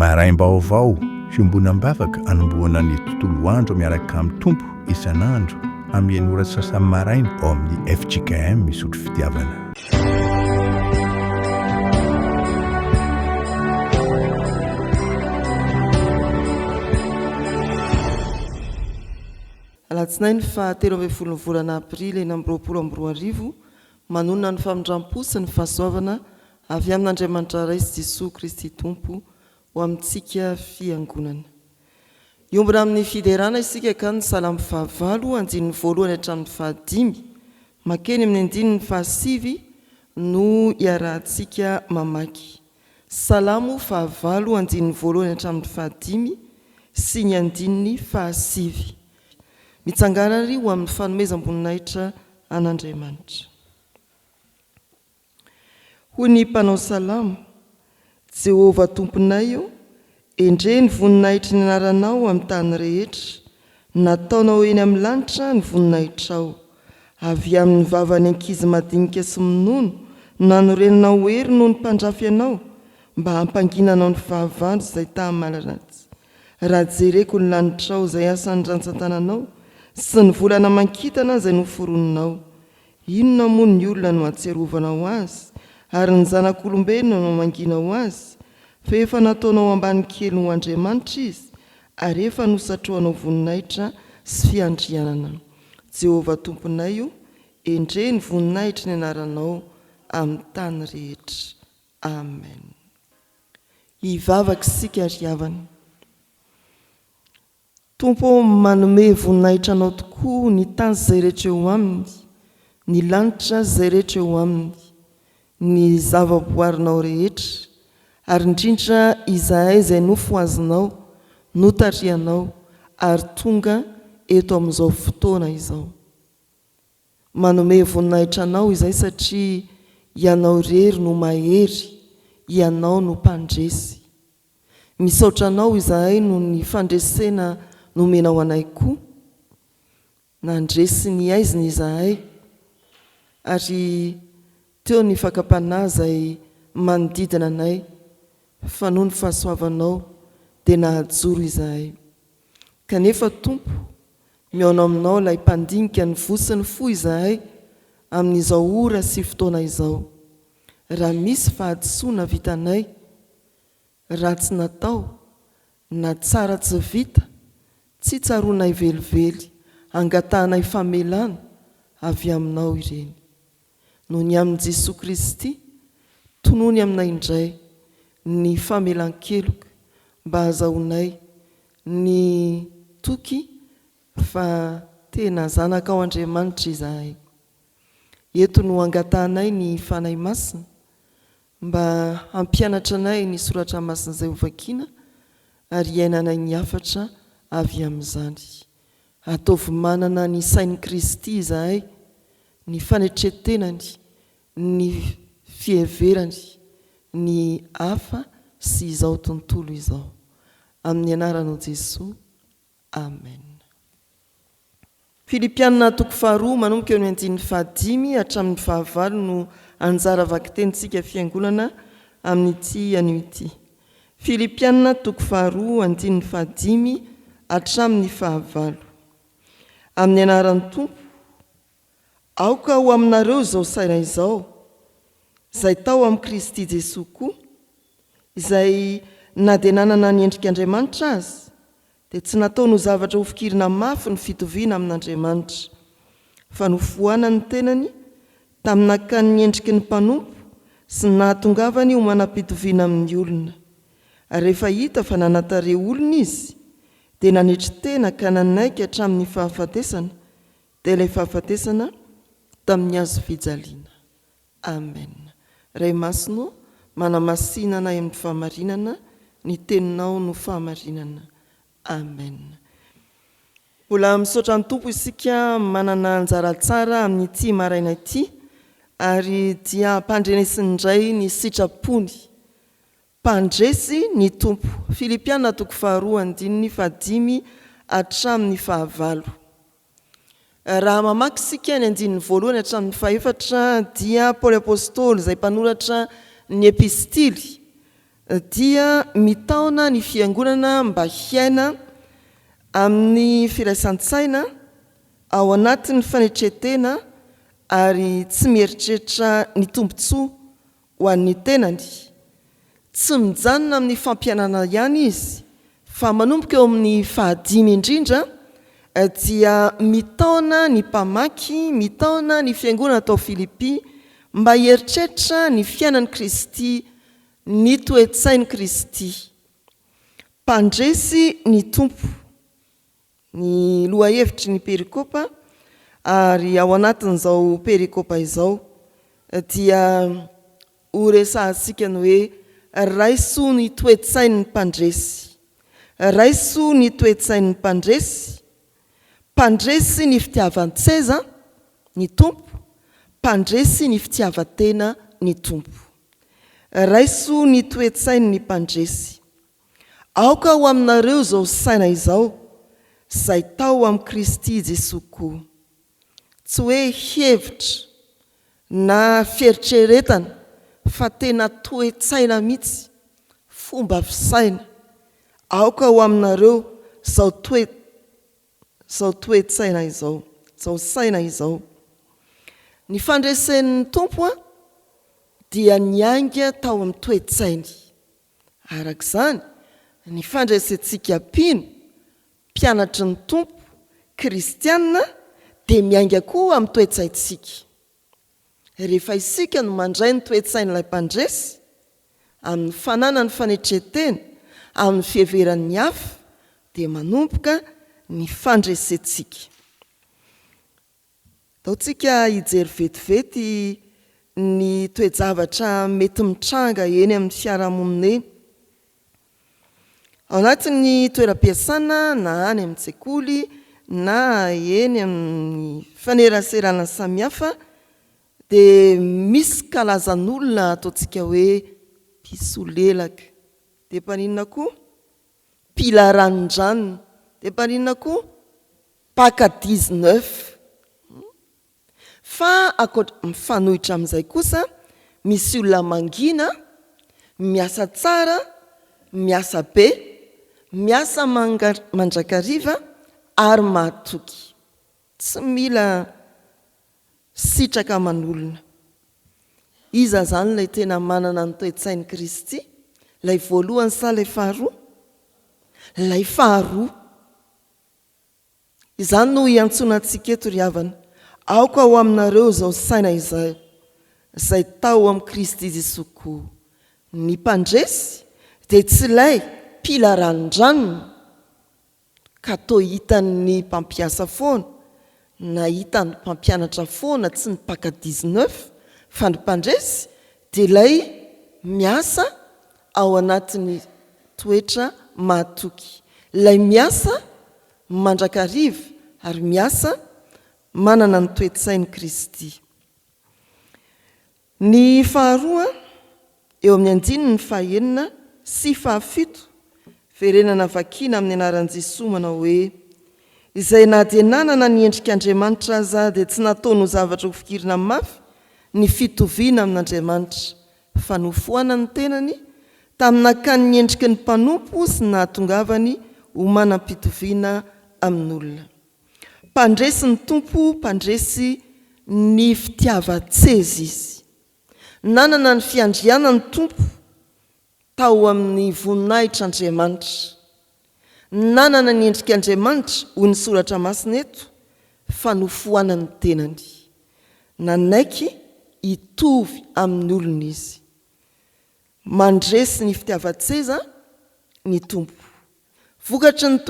maraim-baovao fiombonam-bavaka anomboana ny tontolo andro miaraka amin'ny tompo isan'andro amin'ny ora sasany maraina ao amin'ny FJKM misotro fitiavana. Alatsinainy fa 13 volana aprily 2024 manonona ny famindram-po sy ny fahasoavana avy amin'Andriamanitra Ray sy Jesosy Kristy Tompo ho amintsika fiangonana. Iombona amin'ny fiderana isika ka ny salamo 9 andininy voalohany hatramin'ny 5 makeny amin'ny andininy 5 no iarahantsika mamaky. Salamo 9 andininy voalohany hatramin'ny 5 sy ny andininy 5. Mitsanganary ho amin'ny fanomezam-boninahitra an'Andriamanitra. Hoy ny mpanao salamo: Jehovah tomponay io, endre ny voninahitra ny anaranao amin'ny tany rehetra, nataonao eny amin'ny lanitra ny voninahitrao. Avy amin'ny vavany ankizy madinika sy minono, nanorenanao hery noho ny mpandrafy anao, mba hampanginanao ny fahavalo izay tahamalaratsy. Raha jereko ny lanitrao izay asan'ny rantsan-tananao, sy ny volana mankitana izay noforononao. Inona moa ny olona no atserovanao azy, ary ny zanak'olombelona no manginao azy? Fa efa nataonao ambany kely ho Andriamanitra izy, ary efa nosatroanao voninahitra sy fiandrianana. Jehovah tomponay io, endre ny voninahitra ny anaranao amin'ny tany rehetra. Amen. Hivavaka isika ry havana. Tompo, manome voninahitra anao tokoa ny tany izay rehetra eo aminy, ny lanitra izay rehetra eo aminy, ny zava-boarinao rehetra, ary indrindra izay nofoazinao, notatrianao, ary tonga eto amin'izao fotoana izao. Manome voninahitra anao izay satria ianao rery no mahery, ianao no mpandresy. Misaotra anao izahay no ny fandresena nomenao anay koa, nandresy ny aiziny izahay, ary teo ny fakapanahy izay manodidina anay, fa noho ny fahasoavanao dia nahajoro izahay. Kanefa Tompo, miaona aminao ilay mpandinika ny vo sy ny fo izahay amin'izao ora sy fotoana izao. Raha misy fahadisoana vitanay, ratsy natao na tsara tsy vita, tsy tsaroanay velively, angatahanay famelana avy aminao ireny. Noho ny amin'i Jesosy Kristy, tonony aminay indray ny famelan-keloka mba hahazoanay ny toky fa tena zanaka ao Andriamanitra izahay. Eto no angatahanay ny fanahy masina mba hampianatra anay ny soratra masina izay hovakiana, ary iainanay ny hafatra avy amin'izany. Ataovy manana ny sain'i Kristy izahay, ny fanetretenany, ny fieverany, ny hafa sy izao tontolo izao. Amin'ny anaranao Jesosy. Amen. Filipianina 2 manomboka eo amin'ny andininy 5 hatramin'ny 9 no anjara vaky-tenintsika fiangonana amin'ity anio ity. Filipianina 2 andininy 5 hatramin'ny 9. Amin'ny anaran'ny Tompo, aoka ho aminareo izao saina izao, izay tao amin'ny Kristy Jesosy koa, izay na dia nanana ny endrik'Andriamanitra azy, dia tsy nataony ho zavatra ho fikirina mafy ny fitoviana amin'Andriamanitra, fa nofohanany ny tenany tamin'ny nakany ny endriky ny mpanompo sy nahatongavany ho manam-pitoviana amin'ny olona. Ary rehefa hita fa nanatare olona izy, dia nanetri-tena ka nanaiky hatramin'ny fahafatesana, dia ilay fahafatesana tamin'ny azo fijaliana. Amen. Ray masino, manamasinana amin'ny fahamarinana, ny teninao no fahamarinana. Amen. Mbola misaotra ny Tompo isika manana anjara tsara amin'ity maraina ity, ary dia mpandrenesiny indray ny sitrapony. Mpandresy ny Tompo. Filipianina 2 andininy 5 hatramin'ny 9. Raha mamaky isika ny andininy voalohany hatramin'ny 4 dia Paoly apôstôly izay mpanoratra ny epistily dia mitaona ny fiangonana mba hiaina amin'ny firaisan-tsaina ao anatin'ny fanetretena ary tsy mieritreritra ny tombontsoa ho an'ny tenany. Tsy mijanona amin'ny fampianana ihany izy, fa manomboka eo amin'ny fahadimy indrindra dia mitaona ny mpamaky, mitaona ny fiangonana tao Filipy mba hieritreritra ny fiainan'i Kristy, ny toe-tsain'i Kristy. Mpandresy ny tompo, ny lohahevitry ny perikopa, ary ao anatin'izao perikopa izao dia horesahantsika ny hoe raiso ny toe-tsain'ny mpandresy, raiso ny toe-tsain'ny mpandresy, mpandresy ny fitiavan-tseza ny tompo, mpandresy ny fitiavan-tena ny tompo. Raiso ny toe-tsain'ny mpandresy. Aoka ho aminareo izao saina izao, izay tao amin'i Kristy Jesosy koa. Tsy hoe hevitra na fieritreretana, fa tena toe-tsaina mihitsy, fomba fisaina. Aoka ho aminareo izao toe-tsaina izao, izao saina izao. Ny fandresen'ny tompo dia niainga tao amin'ny toe-tsainy. Arak'izany, ny fandresentsika mpino, mpianatry ny tompo, kristianina, dia miainga koa amin'ny toe-tsaintsika. Rehefa isika no mandray ny toe-tsain'ilay mpandresy, amin'ny fananany fanetretena, amin'ny fiheveran'ny hafa, dia manomboka ny fandresentsika. Taontsika hijery vetivety ny toe-javatra mety mitranga eny amin'ny fiarahamonina eny. Ao anatin'ny toeram-piasana na any amin'ny tsekoly na eny amin'ny faneraserana samihafa dia misy kalazan'olona ataontsika hoe mpisolelaka, dia mpaninona koa mpila ranondranony, dia mpaninona koa paka 19. Fa mifanohitra amin'izay kosa misy olona mangina, miasa tsara, miasa be, miasa mandrakariva ary mahatoky. Tsy mila sitraka aman'olona. Iza zany ilay tena manana ny toe-tsain'i Kristy? Ilay voalohany sa ilay faharoa? Ilay faharoa. Izany no hiantsonantsika eto ry havana. Aoka ho aminareo izao saina izay, izay tao amin'i Kristy Jesosy koa. Ny mpandresy dia tsy ilay mpila ranondranony ka toa hitan'ny mpampiasa foana, na hitan'ny mpampianatra foana, tsy ny paka 19, fa ny mpandresy dia ilay miasa ao anatin'ny toetra mahatoky, ilay miasa mandrakariva ary miasa manana ny toe-tsain'i Kristy. Ny faharoa eo amin'ny 9 ny fahaenina sy fahafito, verenana vakina amin'ny anaran'i Jesosy manao hoe izay na dia nanana ny endrik'Andriamanitra aza dia tsy nataony ho zavatra ho fikirina mafy ny fitoviana amin'Andriamanitra, fa nofohanany tenany tamin'akany ny endriky ny mpanompo sy nahatongavany ho manam-pitoviana amin'olona. Mpandresy ny tompo, mpandresy ny fitiavan-tseza izy. Nanana ny fiandriana ny tompo tao amin'ny voninahitr'Andriamanitra. Nanana ny endrik'Andriamanitra ho ny soratra masina eto, fa nofohanany tenany. Nanaiky hitovy amin'ny olona izy. Mandresy ny fitiavan-tseza ny tompo. Vokatry ny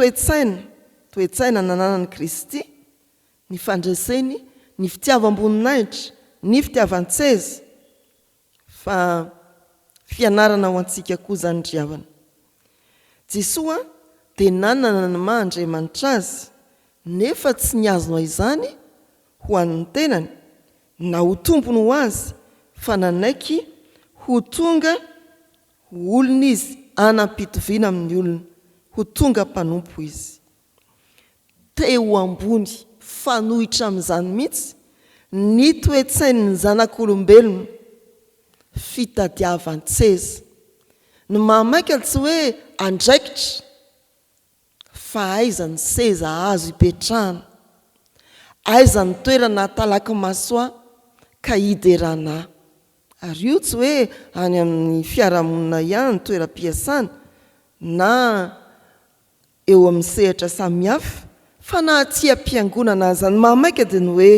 toe-tsaina nananan'i Kristy, ny fandreseny, ny fitiavam-boninahitra, ny fitiavan-tseza, fa fianarana ho antsika koa zany ry havana. Jesosy dia nanana ny maha-Andriamanitra azy, nefa tsy niazona izany ho an'ny tenany, na ho tompony ho azy, fa nanaiky ho tonga olona izy, anam-pitoviana amin'ny olona, ho tonga mpanompo izy. Teo ambony, fanohitra amin'izany mihitsy ny toe-tsain'ny zanak'olombelona, fitadiavan-tseza. ny mamaika tsy hoe andraikitra fa aiza ny seza azo ipetrahana, aiza ny toerana talaky masoa ka hiderana. Ary io tsy hoe any amin'ny fiarahamonina ihany toeram-piasana na eo amin'ny sehatra samihafa, fa na aty am-piangonana aza ny mamaika dia ny hoe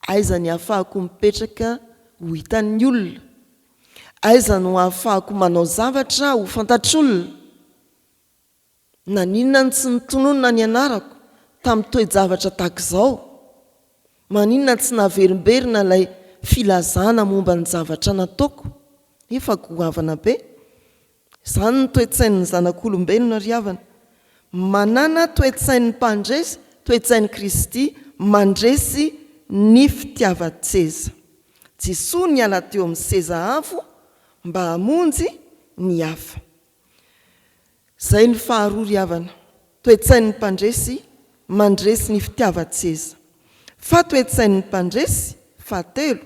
aiza ny ahafahako mipetraka ho hitan'ny olona, aiza no ahafahako manao zavatra ho fantatr'olona, na ninona ny tsy nitononona ny anarako tamin'ny toe-javatra tahak'izao, maninona tsy naverimberina ilay filazana momba ny zavatra nataoko, efa goavana be. Izany ny toe-tsain'ny zanak'olombelona ry havana, manana toe-tsain'ny mpandresy, toe-tsain'ny Kristy mandresy ny fitiavan-tseza. Jesoa niala teo amin'ny seza avo mba hamonjy ny hafa. Zay ny faharoa ry havana, toe-tsain'ny mpandresy mandresy ny fitiavan-tseza. Fa toe-tsain'ny mpandresy fahatelo,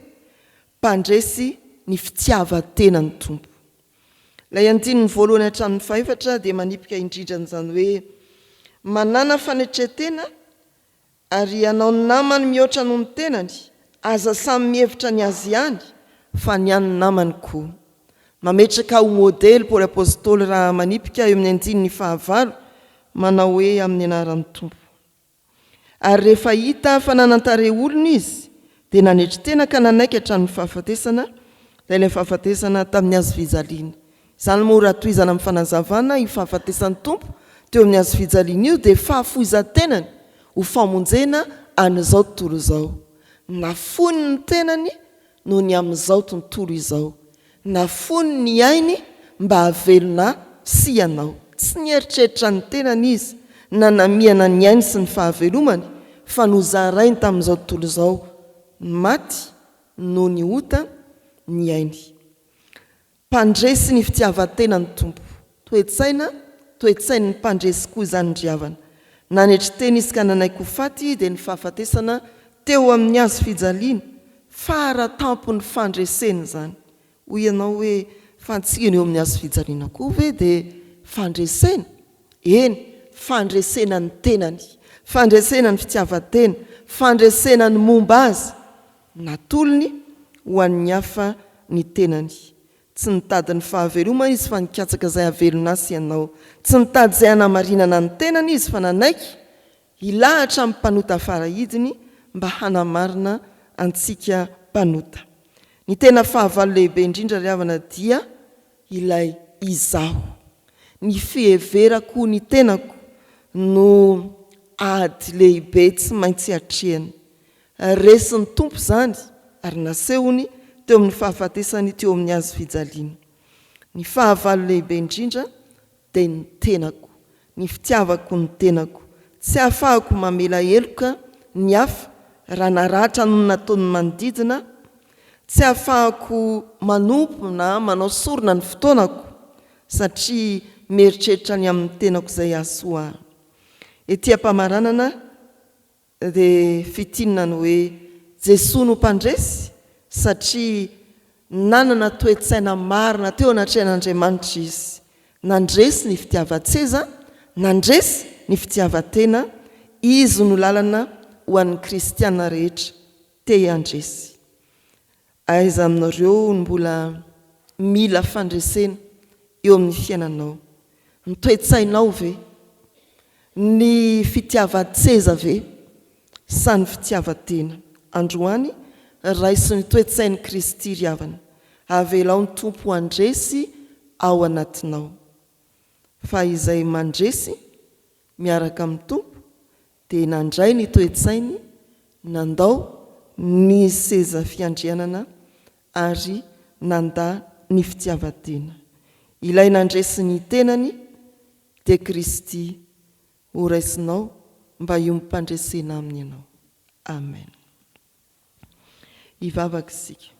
mpandresy ny fitiavan-tena ny tompo. Ilay andininy voalohany hatramin'ny fahaefatra dia manipika indrindra n'izany hoe manana fanetretena ary anao ny namany mihoatra noho ny tenany, aza samy mihevitra ny azy ihany fa ny an'ny namany koa. Mametraka ho modely Paoly apôstôly raha manipika eo amin'ny andininy fahavalo, manao hoe amin'ny anaran'ny tompo. Ary rehefa hita fa nanantare olona izy dia nanetritena ka nanaiky hatramin'ny fahafatesana, ilay fahafatesana tamin'ny hazo fijaliana. Izany mora tohizana amin'ny fanazavana io fahafatesan'ny tompo teo amin'ny hazo fijaliana io dia fahafoizan-tenany ho famonjena an'izao tontolo izao. Nafony ny tenany noho ny amin'izao tontolo izao, nafony ny ainy mba havelona sy ianao. Tsy nieritreritra ny tenany izy na namiana ny ainy sy ny fahavelomany, fa nozarainy tamin'izao tontolo izao, maty noho ny ota ny ainy. Mpandresy ny fitiavan-tena ny tompo, toe-tsain'ny mpandresy koa izany ry havana. Nanetriteny izy ka nanaiky ho faty dia ny fahafatesana teo amin'ny hazo fijaliana, fara-tampony fandreseny izany. Hoy ianao hoe fantsihana eo amin'ny hazo fijaliana koa ve dia fandresena? Eny, fandresena ny tenany, fandresena ny fitiavan-tena, fandresena ny momba azy, natolony ho an'ny hafa ny tenany. Tsy nitady ny fahavelomana izy fa nikatsaka izay havelona sy ianao. Tsy nitady izay hanamarinana ny tenany izy fa nanaiky hilahatra amin'ny mpanota farahidiny mba hanamarina antsika mpanota. Ny tena fahavalo lehibe indrindra ry havana dia ilay izaho. Ny fiheverako ny tenako no ady lehibe tsy maintsy hatrehany. Resin'ny tompo izany ary nasehony teo amin'ny fahafatesany teo amin'ny hazo fijaliana. Ny fahavalo lehibe indrindra dia ny tenako, ny fitiavako ny tenako. Tsy ahafahako mamela heloka ny hafa raha naratra no nataony manodidina, tsy ahafahako manompo na manao sorona ny fotoanako satria mieritreritra ny amin'ny tenako izay asoa. Ety am-pamaranana dia fitinina ny hoe Jesoa no mpandresy satria nanana toe-tsaina marina teo anatrehan'Andriamanitra izy. Nandresy ny fitiavan-tseza, nandresy ny fitiavan-tena, izy no lalana ho an'ny kristiana rehetra te handresy. Aiza aminareo no mbola mila fandresena eo amin'ny fiainanao? Ny toe-tsainao ve? Ny fitiavan-tseza ve? Sa ny fitiavan-tena? Androany raisy ny toe-tsain'ny Kristy ry havana, avelao ny tompo handresy ao anatinao. Fa izay mandresy miaraka amin'ny tompo dia nandray ny toe-tsainy, nandao ny seza fiandrianana ary nanda ny fitiavan-tena. Ilay nandresy ny tenany dia Kristy ho raisinao mba io mpandresena aminy ianao. Amen. Ivavaka isika.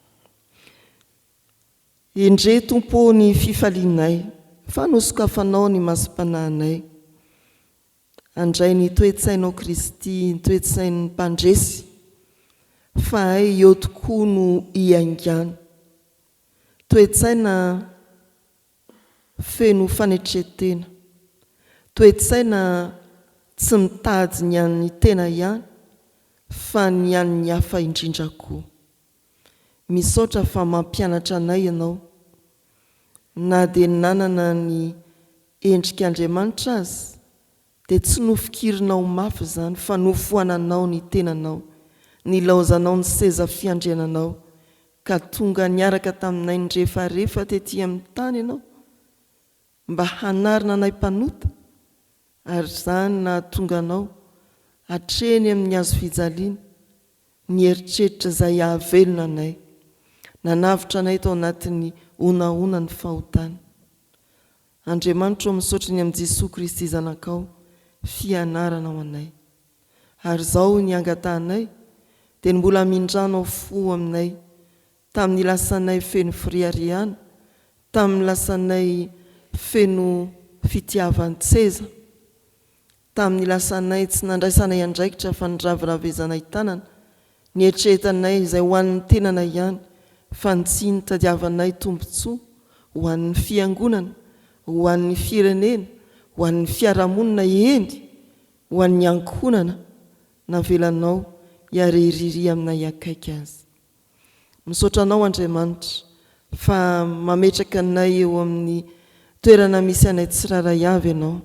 Endre Tompo ny fifalinay, fa nosokafanao ny masom-panahinay. Andray ny toe-tsainao Kristy, ny toe-tsain'ny mpandresy, fa ay eo tokoa no hiaingana. Toe-tsaina feno fanetretena, toe-tsaina tsy mitady ny an'ny tena ihany fa ny an'ny hafa indrindra koa. Misaotra fa mampianatra anay ianao, na dia nanana ny endrik'Andriamanitra azy dia tsy nofikirinao mafy izany fa nofoananao ny tenanao, nilaozanao ny seza fiandriananao ka tonga niaraka taminay ny rehefarehefa tetỳ amin'ny tany ianao mba hanarina anay mpanota, ary izany nahatonga anao hatreny amin'ny hazo fijaliana ny eritreritra izay hahavelona anay, nanavitra anay tao anatin'ny onaona ny fahotana. Andriamanitra misaotra ny amin'i Jesosy Kristy zanakao fianarana ao anay, ary izao ny angatahanay dia ny mbola mindranao fo aminay tamin'ny lasanay feno firiariana, tamin'ny lasanay feno fitiavan-tseza, tamin'ny lasanay tsy nandraisanay andraikitra fa nyravoravezanay tanana, ny eritreretanay izay ho an'ny tenana ihany fa tsy nitadiavanay tombontsoa ho an'ny fiangonana, ho an'ny firenena, ho an'ny fiarahamonina eny, ho an'ny ankohonana, navelanao hiareriry aminay akaiky azy. Misaotra anao Andriamanitra fa mametraka anay eo amin'ny toerana misy anay tsiraray avy ianao,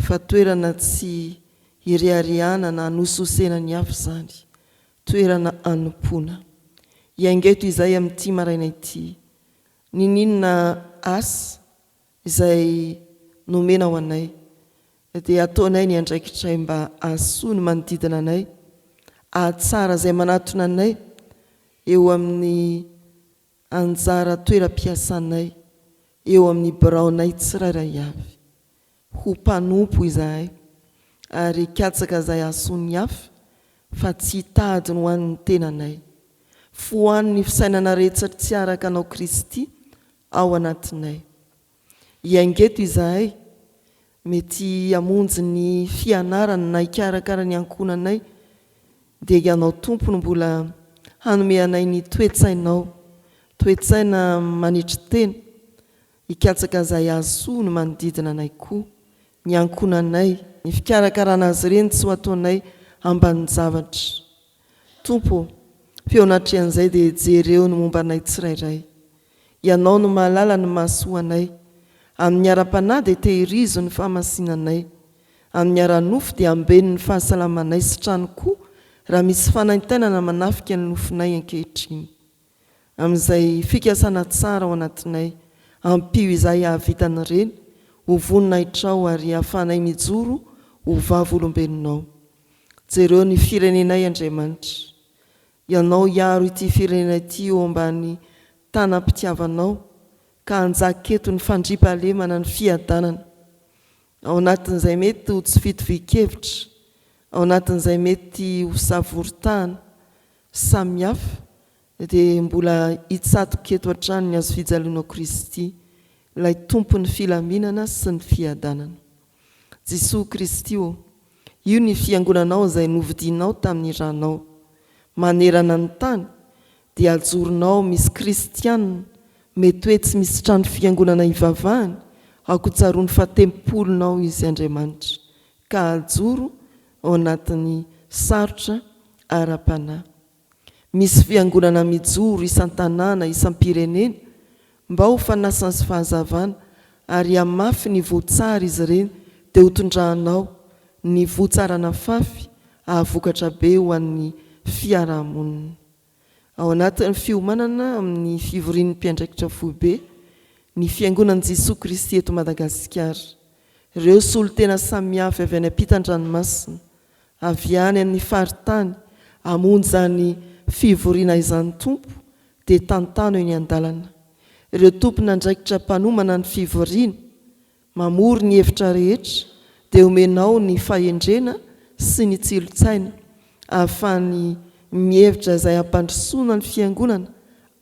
fa toerana tsy hireharehana na hanososena ny hafa izany, toerana hanompoana. Iaingeto izay amin'ity maraina ity, ninona asa izay nomena ho anay dia ataonay ny andraikitray mba hahasoa ny manodidina anay, ahatsara izay manatona anay eo amin'ny anjara toeram-piasanay, eo amin'ny biraonay tsirairay avy. Ho mpanompo izahay ary katsaka izay hahasoa ny hafa fa tsy hitady ho an'ny tenanay, fohan'ny fisainana rehetra tsy araka anao Kristy ao anatinay. Iaingeto izahay mety hamonjy ny fianarana na hikarakara ny ankohonanay dia ianao tompony mbola hanome anay ny toe-tsainao, toe-tsaina manitry tena, hikatsaka izay hahasoa ny manodidina anay koa, ny ankohonanay, ny fikarakarana azy ireny tsy ho ataonay ambany zavatra. Tompo, feonatrehan'izay dia jereo ny momba anay tsirairay. Ianao no mahalala ny mahasoa anay, amin'ny ara-panahy dia tehirizo ny fahamasinanay, amin'ny ara-nofo dia ambeny ny fahasalamanay sy trano koa raha misy fanaintainana manafika ny nofinay ankehitriny. Amin'izay fikasana tsara ao anatinay, ampio izay hahavitany ireny, ho voninaitrao ary hahafahanay mijoro ho vavolombelonao. Jereo ny firenenay Andriamanitra, ianao hiaro ity firenena ity eo ambany tanam-pitiavanao ka hanjaketo ny fandriampahalemana ny fiadanana, ao anatin'izay mety ho tsy fitovi-kevitra, ao anatin'izay mety ho savoritahana samihafa, dia mbola hitsatoka eto hatrany ny azo fijalianao Kristy, ilay tompon'ny filaminana sy ny fiadanana. Jesosy Kristy io ny fiangonanao izay novidinao tamin'ny ranao, manerana ny tany dia ajoronao misy kristianina, mety hoe tsy misy trano fiangonana hivavahany, hakotsaroany fahatempolonao izy Andriamanitra, ka ajoro ao anatin'ny sarotra ara-panahy. Misy fiangonana mijoro isan-tanàna, isam-pirenena, mba ho fanasana sy fahazavana ary hamafy ny voatsara izy ireny dia ho tondrahanao ny voatsarana fafy ahavokatra be ho an'ny fiarahamonina. Ao anatin'ny fiomanana amin'ny fivorian'ny mpiandraikitra foibe, ny fiangonan'i Jesosy Kristy eto Madagasikara, ireo solotena samihafa avy any ampitan-dranomasina, avy any amin'ny faritany, hamonjy ny fivoriana izany tompo dia tantano eny an-dalana. Ireo tompona andraikitra mpanomana ny fivoriana, mamory ny hevitra rehetra dia omenao ny fahendrena sy ny tsilontsaina ahafahany mihevitra izay hampandrosoana ny fiangonana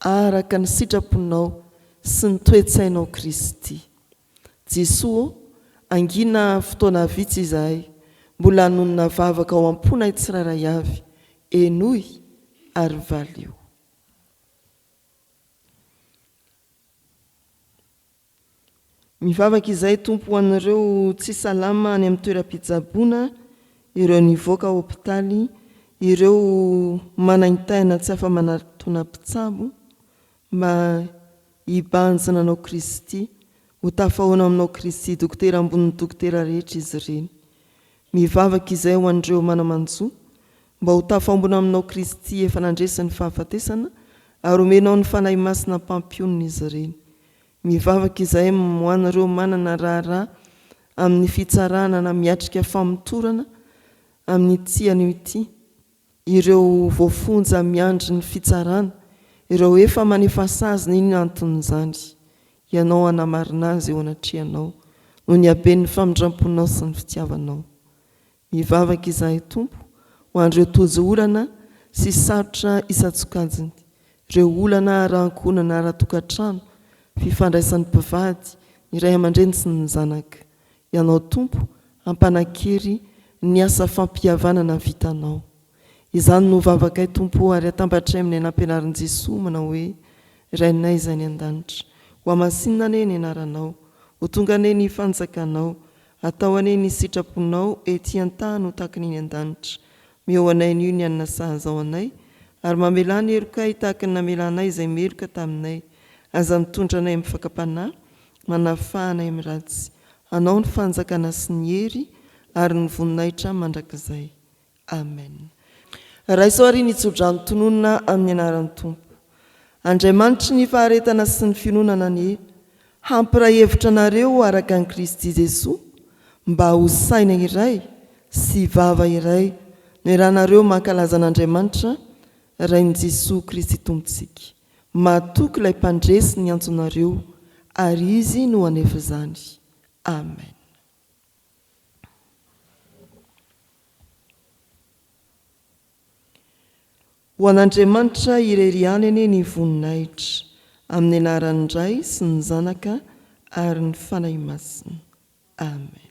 araka ny sitraponao sy ny toe-tsainao Kristy. Jesosy, angina fotoana vitsy izahay, mbola hanonona vavaka ao am-ponay tsirairay avy, enoy ary valio. mivavaka izay tompo hoan'ireo tsy salama any amin'ny toeram-pitsaboana, ireo nivoaka ao hôpitaly, ireo manaintaina tsy afa manatona mpitsabo, mba hibanjina anao Kristy, ho tafahoana aminao Kristy, dokotera amboniny dokotera rehetra izy ireny. Mivavaka izay ho an'ireo manamanjo, mba ho tafambona aminao Kristy efa nandresin'ny fahafatesana, ary omenao ny fanahy masina mpampionina izy ireny. Mivavaka izay ho an'ireo manana raharaha amin'ny fitsarana na miatrika famotorana amin'ny ity anio ity, ireo voafonja miandry ny fitsarana, ireo efa manefa sazy ny anton'izany, ianao anamarina azy eo anatrehanao no ny haben'ny famindramponao sy ny fitiavanao. Mivavaka izay tompo ho an'ireo tojo olana sy sarotra isan-tsokajiny, ireo olana ara-ankonana ara-tokantrano, fifandraisan'ny mpivady, ny ray aman-dreny sy ny zanaka. Ianao tompo ampanakery ny asa fampihavanana vitanao. Izany no vavakay tompo ary atambatray amin'ny anampianarin' Jesosy manao hoe: Rainay izay ny an-danitra, ho amasinina ane ny anaranao, ho tonga ane ny fanjakanao, atao ane ny sitraponao ety an-tany ho tahaka ny an-danitra. Meo anay n'io ny anina sahaza ao anay, ary mamela ny herokay tahaka ny namelanay izay meloka taminay, aza mitondra anay amin'ny fakapanahy, manafahanay amin'ny ratsy. Anao ny fanjakana sy ny hery ary ny voninahitra mandrakizay. Amen. Raisao ary nitsodrano tononona amin'ny anaran'ny tompo. Andriamanitra ny faharetana sy ny finoana ny hampiray hevitra nareo araka ny Kristy Jesosy, mba ho saina iray sy vava iray, ny rahanareo mankalaza an'Andriamanitra rain'i Jesosy Kristy tompontsika. Matoky ilay mpandresy ny antsonareo, ary izy no anefa izany. Amen. Ho an'Andriamanitra irery aneny ny voninahitra, amin'ny anaran'ny Ray sy ny Zanaka ary ny fanahy masina. Amen.